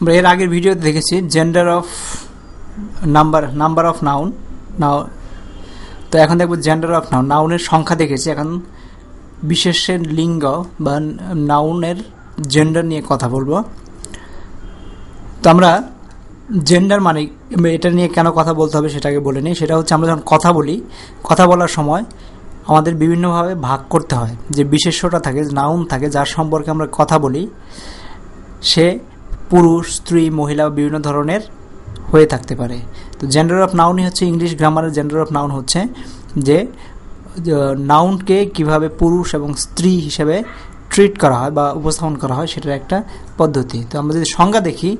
আমরা এর আগের ভিডিওতে দেখেছি gender of number of noun. তো এখন দেখবো জেন্ডার অফ নাউন। নাউনের সংখ্যা দেখেছি, এখন বিশেষের লিঙ্গ বা নাউনের জেন্ডার নিয়ে কথা বলবো। তো আমরা জেন্ডার মানে এটা নিয়ে কেন কথা বলতে হবে সেটাকে বলে নিই। সেটা হচ্ছে আমরা যখন কথা বলি, কথা বলার সময় আমাদের বিভিন্নভাবে ভাগ করতে হয়। যে বিশেষ্যটা থাকে, নাউন থাকে, যার সম্পর্কে আমরা কথা বলি, সে পুরুষ, স্ত্রী, মহিলা বিভিন্ন ধরনের হয়ে থাকতে পারে। তো জেন্ডার অফ নাউনই হচ্ছে ইংলিশ গ্রামারের জেন্ডার অফ নাউন হচ্ছে যে নাউনকে কিভাবে পুরুষ এবং স্ত্রী হিসেবে ট্রিট করা হয় বা উপস্থাপন করা হয় সেটার একটা পদ্ধতি। তো আমরা যদি সংজ্ঞা দেখি,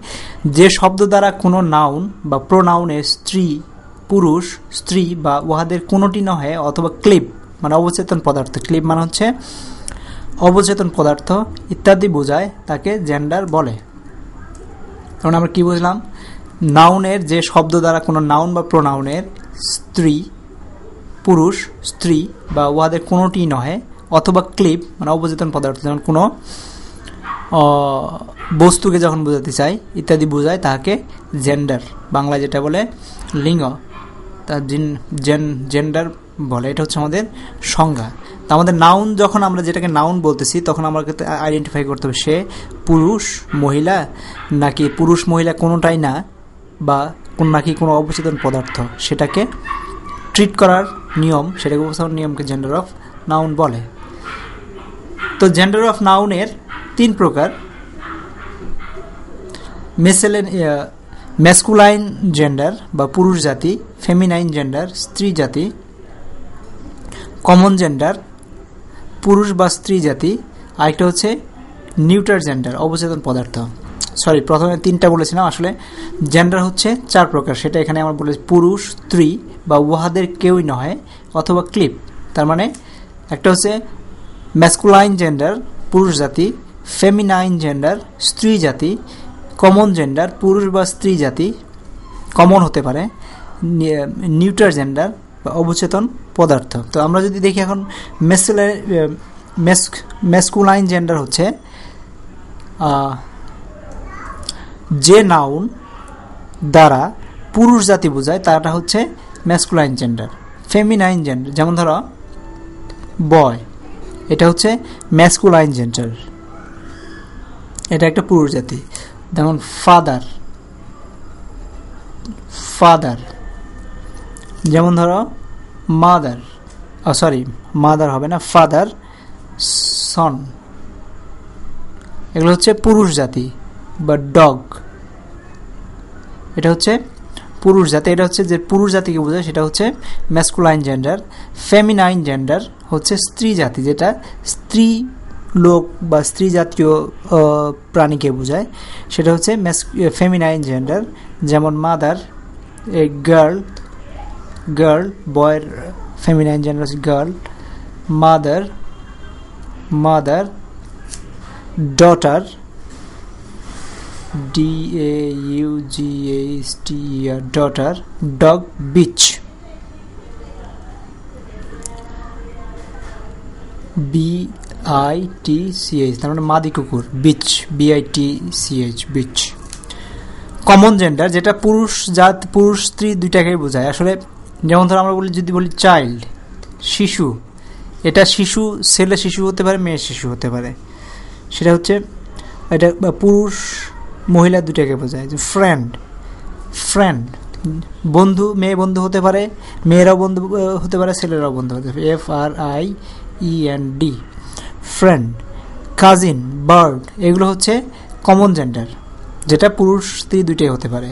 যে শব্দ দ্বারা কোনো নাউন বা প্রোনাউনের স্ত্রী, পুরুষ, স্ত্রী বা উহাদের কোনোটি নহে অথবা ক্লিপ মানে অবচেতন পদার্থ, ক্লিপ মানে হচ্ছে অবচেতন পদার্থ ইত্যাদি বোঝায় তাকে জেন্ডার বলে। কারণ আমরা কি বুঝলাম, নাউনের যে শব্দ দ্বারা কোনো নাউন বা প্রোনাউনের স্ত্রী, পুরুষ, স্ত্রী বা উহাদের কোনোটি নহে অথবা ক্লিপ মানে অবচেতন পদার্থ, যেমন কোনো বস্তুকে যখন বোঝাতে চাই ইত্যাদি বোঝায় তাকে জেন্ডার, বাংলায় যেটা বলে লিঙ্গ, তার জেন্ডার বলে। এটা হচ্ছে আমাদের সংজ্ঞা। তা আমাদের নাউন, যখন আমরা যেটাকে নাউন বলতেছি তখন আমাকে আইডেন্টিফাই করতে হবে সে পুরুষ, মহিলা নাকি পুরুষ মহিলা কোনোটাই না, বা নাকি কোনো অবচেতন পদার্থ, সেটাকে ট্রিট করার নিয়ম, সেটাকে উপস্থাপন নিয়মকে জেন্ডার অফ নাউন বলে। তো জেন্ডার অফ নাউনের 3 প্রকার: ম্যাসকুলাইন জেন্ডার বা পুরুষ জাতি, ফেমিনাইন জেন্ডার স্ত্রী জাতি, কমন জেন্ডার পুরুষ বা স্ত্রী জাতি, আরেকটা হচ্ছে নিউট্রাল জেন্ডার অবচেতন পদার্থ। সরি, প্রথমে 3টা বলেছিলাম, আসলে জেন্ডার হচ্ছে 4 প্রকার। সেটা এখানে আমরা বলেছি পুরুষ, স্ত্রী বা উহাদের কেউই নয় অথবা ক্লিপ। তার মানে একটা হচ্ছে ম্যাসকুলাইন জেন্ডার পুরুষ জাতি, ফেমিনাইন জেন্ডার স্ত্রী জাতি, কমন জেন্ডার পুরুষ বা স্ত্রী জাতি, কমন হতে পারে, নিউট্রাল জেন্ডার বা অবচেতন পদার্থ। তো আমরা যদি দেখি এখন ম্যাসকুলাইন জেন্ডার হচ্ছে যে নাউন দ্বারা পুরুষ জাতি বোঝায় তাটা হচ্ছে ম্যাসকুলাইন জেন্ডার। ফেমিনাইন জেন্ডার যেমন ধরো বয়, এটা হচ্ছে ম্যাসকুলাইন জেন্ডার, এটা একটা পুরুষ জাতি। যেমন ফাদার, যেমন ধরো মাদার, মাদার হবে না, ফাদার, সন, এগুলো হচ্ছে পুরুষ জাতি। বা ডগ, এটা হচ্ছে পুরুষ জাতি, এটা হচ্ছে যে পুরুষ জাতিকে বোঝায় সেটা হচ্ছে ম্যাসকুলাইন জেন্ডার। ফেমিনাইন জেন্ডার হচ্ছে স্ত্রী জাতি, যেটা স্ত্রী লোক বা স্ত্রী জাতীয় প্রাণীকে বোঝায়, সেটা হচ্ছে ফেমিনাইন জেন্ডার। যেমন মাদার, এ গার্ল, বয়ের ফেমিনাইন জেন্ডার হচ্ছে girl. Mother, daughter, DAUGHTER, daughter, dog, beach, BITCH, তার মানে মাদি কুকুর, beach, BITCH, beach. Common gender যেটা পুরুষ স্ত্রী দুইটাকেই বোঝায়। আসলে যেমন ধর আমরা যদি বলি চাইল্ড, শিশু, এটা শিশু, ছেলে শিশু হতে পারে, মেয়ে শিশু হতে পারে, সেটা হচ্ছে এটা পুরুষ মহিলা দুটাকে বোঝায়। যে ফ্রেন্ড, বন্ধু, মেয়ে বন্ধু হতে পারে, মেয়েরাও বন্ধু হতে পারে, ছেলেরাও বন্ধু হতে পারে, FRIEND, ফ্রেন্ড। কাজিন, বার্ড, এগুলো হচ্ছে কমন জেন্ডার, যেটা পুরুষ স্ত্রী দুইটাই হতে পারে।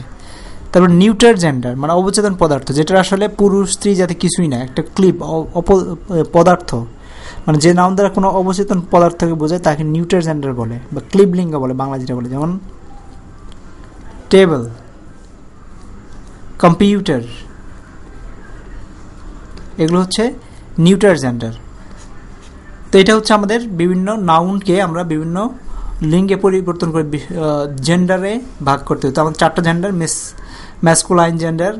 তারপর নিউট্রাল জেন্ডার মানে অবচেতন পদার্থ, যেটা আসলে পুরুষ স্ত্রী যাতে কিছুই না, একটা ক্লিপ পদার্থ, মানে যে নাউন দ্বারা কোনো অবচেতন পদার্থকে বোঝায় তাকে নিউট্রাল জেন্ডার বলে বা ক্লিপ লিঙ্গ বলে, বাংলা যেটা বলে। যেমন টেবল, কম্পিউটার, এগুলো হচ্ছে নিউট্রাল জেন্ডার। তো এটা হচ্ছে আমাদের বিভিন্ন নাউনকে আমরা বিভিন্ন লিঙ্গে পরিবর্তন করে জেন্ডারে ভাগ করতে হবে। তো আমাদের 4টা gender: masculine gender,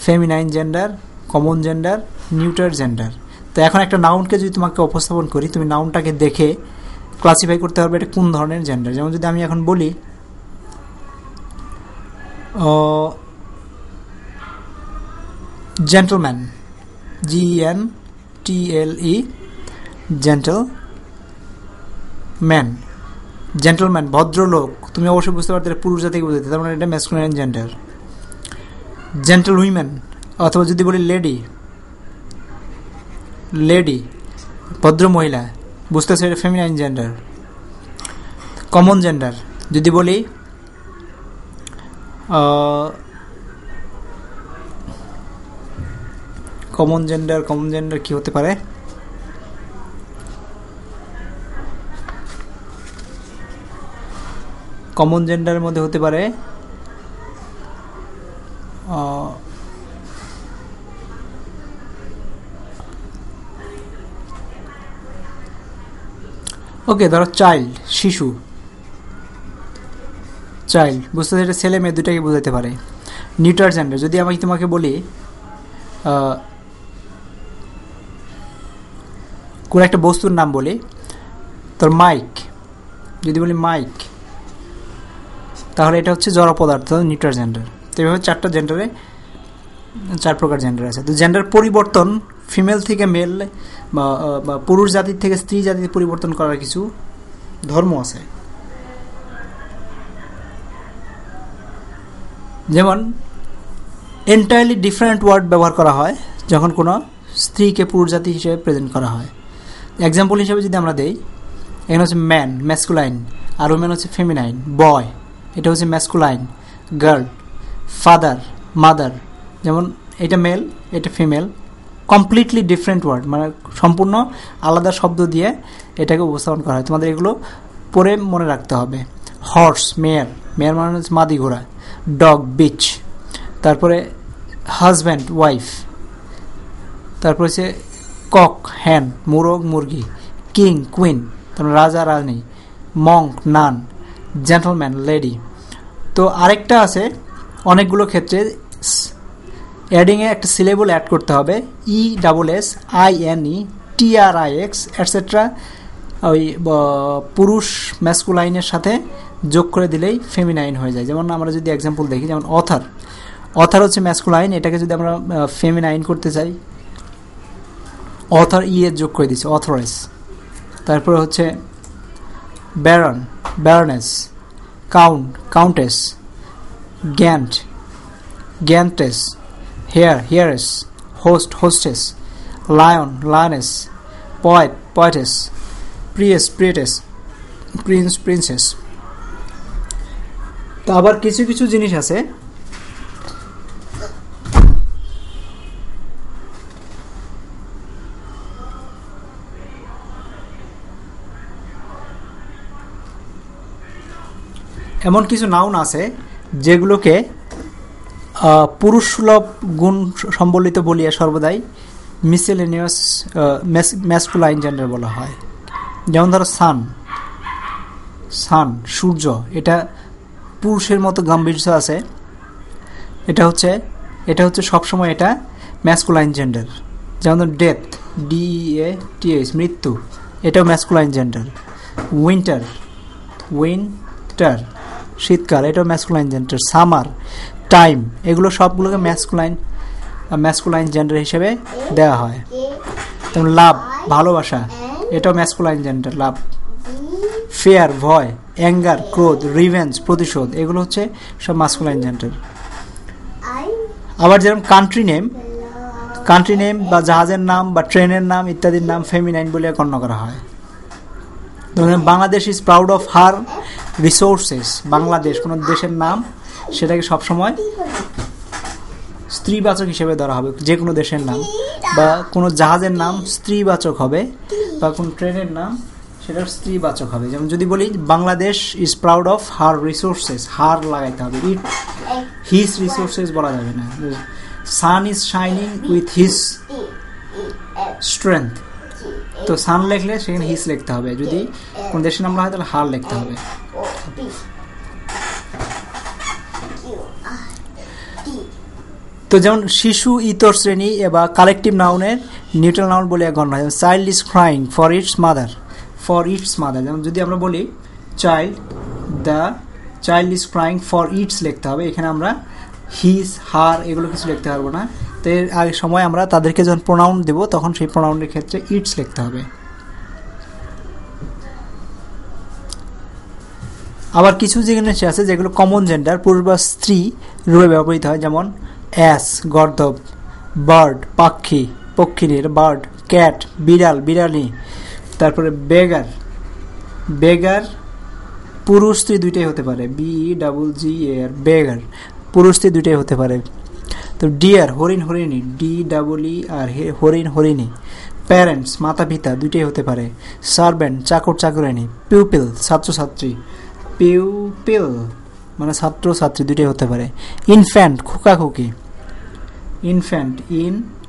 feminine gender, common gender, neutral gender. তো এখন একটা নাউনকে যদি তোমাকে উপস্থাপন করি, তুমি নাউনটাকে দেখে ক্লাসিফাই করতে পারবে এটা কোন ধরনের জেন্ডার। যেমন যদি আমি এখন বলি জেন্টলম্যান, GENTLE, জেন্টলম্যান, জেন্টলম্যান ভদ্রলোক। তুমি অবশ্যই বুঝতে পারতে পুরুষ জাতিকে বুঝাতে, তার মানে এটা ম্যাসকুলাইন জেন্ডার। জেন্টল উইমেন, অথবা যদি বলি লেডি, লেডি ভদ্র মহিলা, বুঝতেছে এটা ফেমিনাইন জেন্ডার। কমন জেন্ডার যদি বলি কমন জেন্ডার কি হতে পারে? কমন জেন্ডারের মধ্যে হতে পারে ওকে, ধরো চাইল্ড, শিশু, চাইল্ড বুঝতে এটা ছেলে মেয়ে দুটাকে বোঝাতে পারে। নিউট্রাল জেন্ডার যদি আমি তোমাকে বলি কোন একটা বস্তুর নাম বলি, তোর মাইক, যদি বলি মাইক, তাহলে এটা হচ্ছে জড় পদার্থ, নিউট্রাল জেন্ডার। তো এইভাবে চারটা জেন্ডারে 4 প্রকার জেন্ডার আছে। তো জেন্ডার পরিবর্তন ফিমেল থেকে মেল বা পুরুষ জাতির থেকে স্ত্রী জাতিতে পরিবর্তন করার কিছু ধর্ম আছে। যেমন এন্টায়ারলি ডিফারেন্ট ওয়ার্ড ব্যবহার করা হয় যখন কোনো স্ত্রীকে পুরুষ জাতি হিসেবে প্রেজেন্ট করা হয়। এক্সাম্পল হিসেবে যদি আমরা দেই, এখানে হচ্ছে ম্যান ম্যাসকুলাইন, আর ওমেন হচ্ছে ফেমিনাইন। বয় এটা হচ্ছে ম্যাসকুলাইন, গার্ল, ফাদার, মাদার, যেমন এটা মেল এটা ফিমেল, কমপ্লিটলি ডিফারেন্ট ওয়ার্ড, মানে সম্পূর্ণ আলাদা শব্দ দিয়ে এটাকে উপস্থাপন করা হয়। তোমাদের এগুলো পরে মনে রাখতে হবে। হর্স মেয়ার, মেয়ার মানে হচ্ছে মাদি ঘোড়া। ডগ বিচ, তারপরে হাজব্যান্ড ওয়াইফ, তারপর হচ্ছে কক হ্যান, মোরগ মুরগি। কিং কুইন, তারপর রাজা রানী। মঙ্ক নান, জেন্টলম্যান লেডি। তো আরেকটা আছে, অনেকগুলো ক্ষেত্রে অ্যাডিংয়ে একটা সিলেবল অ্যাড করতে হবে, ESSINE TRIX এটসেট্রা, ওই পুরুষ ম্যাসকুলাইনের সাথে যোগ করে দিলেই ফেমিনাইন হয়ে যায়। যেমন আমরা যদি এক্সাম্পল দেখি, যেমন অথার, অথার হচ্ছে ম্যাসকুলাইন, এটাকে যদি আমরা ফেমিনাইন করতে চাই, অথার এর যোগ করে দিচ্ছি, অথরেস। তারপরে হচ্ছে baron, baroness. Count, countess. Giant, giantess. Heir, heiress. Host, hostess. Lion, lioness. Poet, poetess. Priest, priestess. Prince, princess. তো আবার কিছু কিছু জিনিস আছে এমন কিছু নাউন আছে যেগুলোকে পুরুষ সুলভ গুণ সম্বলিত বলিয়া সর্বদাই মিসেলেনিয়াস ম্যাসকুলাইন জেন্ডার বলা হয়। যেমন ধরো সান, সান সূর্য, এটা পুরুষের মতো গাম্ভীর্য আছে, এটা হচ্ছে সবসময় এটা ম্যাসকুলাইন জেন্ডার। যেমন ধরো ডেথ, DEATH মৃত্যু, এটাও ম্যাসকুলাইন জেন্ডার। উইন্টার, উইন্টার শীতকাল, এটাও ম্যাসকুলাইন জেন্ডার। সামার, টাইম, এগুলো সবগুলোকে ম্যাসকুলাইন জেন্ডার হিসেবে দেওয়া হয়। যেমন লাভ, ভালোবাসা, এটাও ম্যাসকুলাইন জেন্ডার, লাভ। ফেয়ার, ভয়। অ্যাঙ্গার, ক্রোধ। রিভেঞ্জ, প্রতিশোধ, এগুলো হচ্ছে সব ম্যাসকুলাইন জেন্ডার। আবার যেরকম কান্ট্রি নেম বা জাহাজের নাম বা ট্রেনের নাম ইত্যাদির নাম ফেমিনাইন বলে গণ্য করা হয়। Bangladesh is proud of her resources, Bangladesh কোনো দেশের নাম, সেটাকে সবসময় স্ত্রীবাচক হিসেবে ধরা হবে। যে কোনো দেশের নাম বা কোনো জাহাজের নাম স্ত্রীবাচক হবে, বা কোনো ট্রেনের নাম সেটা স্ত্রীবাচক হবে। যেমন যদি বলি Bangladesh is proud of her resources, her লাগাইতে হবে, হিজ রিসোর্সেস বলা যাবে না। Sun is shining with his strength, তো সান লিখলে সেখানে হিজ লিখতে হবে। যদি কোন দেশের নাম হয় তাহলে হার লিখতে হবে। তো যেমন শিশু ইতর শ্রেণী বা কালেকটিভ নাউনের নিউট্রাল নাউন বলে গণ্য হয়। Child is crying for its mother, for its mother. যেমন যদি আমরা বলি child, the child is crying for its লিখতে হবে, এখানে আমরা হিজ হার এগুলো কিছু লিখতে পারবো না। তো এর আগে সময় আমরা তাদেরকে যখন প্রোনাউন দেব তখন সেই প্রোনাউনের ক্ষেত্রে ইটস লিখতে হবে। আবার কিছু জিনিস আছে যেগুলো কমন জেন্ডার, পুরুষ বা স্ত্রী রূপে ব্যবহৃত হয়, যেমন অ্যাস গর্দভ, বার্ড পাখি পক্ষিনীর বার্ড, ক্যাট বিড়াল বিড়ালি, তারপরে বেগার বেগার পুরুষ স্ত্রী দুইটাই হতে পারে, BEGAR বেগার পুরুষ স্ত্রী দুইটাই হতে পারে। তো ডিয়ার হরিণ হরিণী, DEER হরিণ হরিণী। প্যারেন্টস মাতা পিতা দুইটাই হতে পারে। সার্ভেন্ট চাকর চাকরানী। পিউপিল ছাত্র ছাত্রী, পিউপিল মানে ছাত্র ছাত্রী দুইটাই হতে পারে। ইনফ্যান্ট খোকা খুকি, ইনফ্যান্ট ইনফ্যান্ট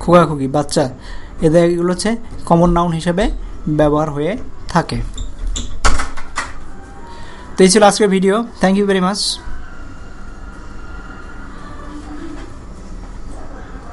খোকা খুকি বাচ্চা। এগুলো হচ্ছে কমন নাউন হিসেবে ব্যবহার হয়ে থাকে। তো এই ছিল আজকের video. Thank you very much.